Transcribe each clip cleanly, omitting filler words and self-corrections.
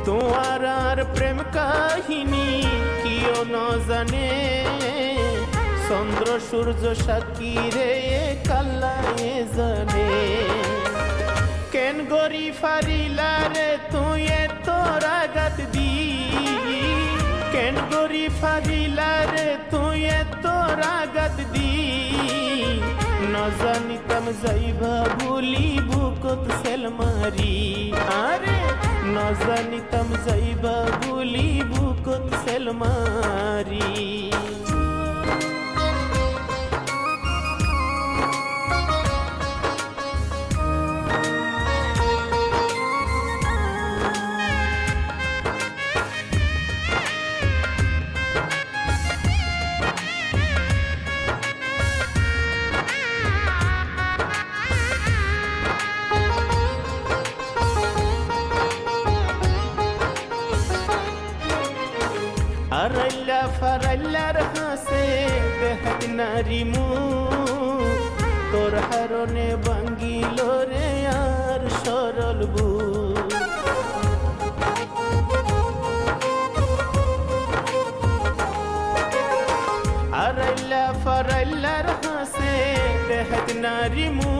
তোমার আর প্রেম কাহিনী কিও ন জানে চন্দ্র সূর্য সাক্ষী রে কাল্লায়ে জানে কেন গরি ফারিলা রে তুই এত রাগাত দি কেন গরি ফারিলা রে তুই এত রাগাত দি নজানিতাম যাইবা ভুলি বুকত সেল মারি আরে নজানিতাম যাইবা ভুলি বুকত সেল মারি আরাইলা ফারাইলার হাসে বেহাদ নারী মু তোর হারনে ভাঙ্গিল রে আর সরল বু আরাইলা ফারাইলার হাসে বেহাদ নারী মু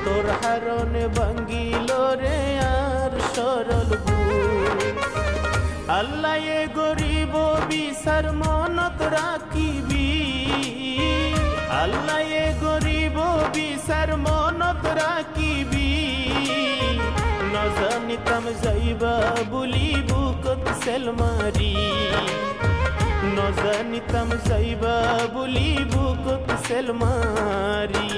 তোর হারনে ভাঙ্গিল রে আর সরল বু আল্লাহ এ গরিব বিচার মনত রাখিবি আল্লাহ এ গরিব বিচার মনত রাখিবি নজানিতাম যাইবা বুলি বুকত সেল মারি নজানিতাম যাইবা বুলি বুকত সেল মারি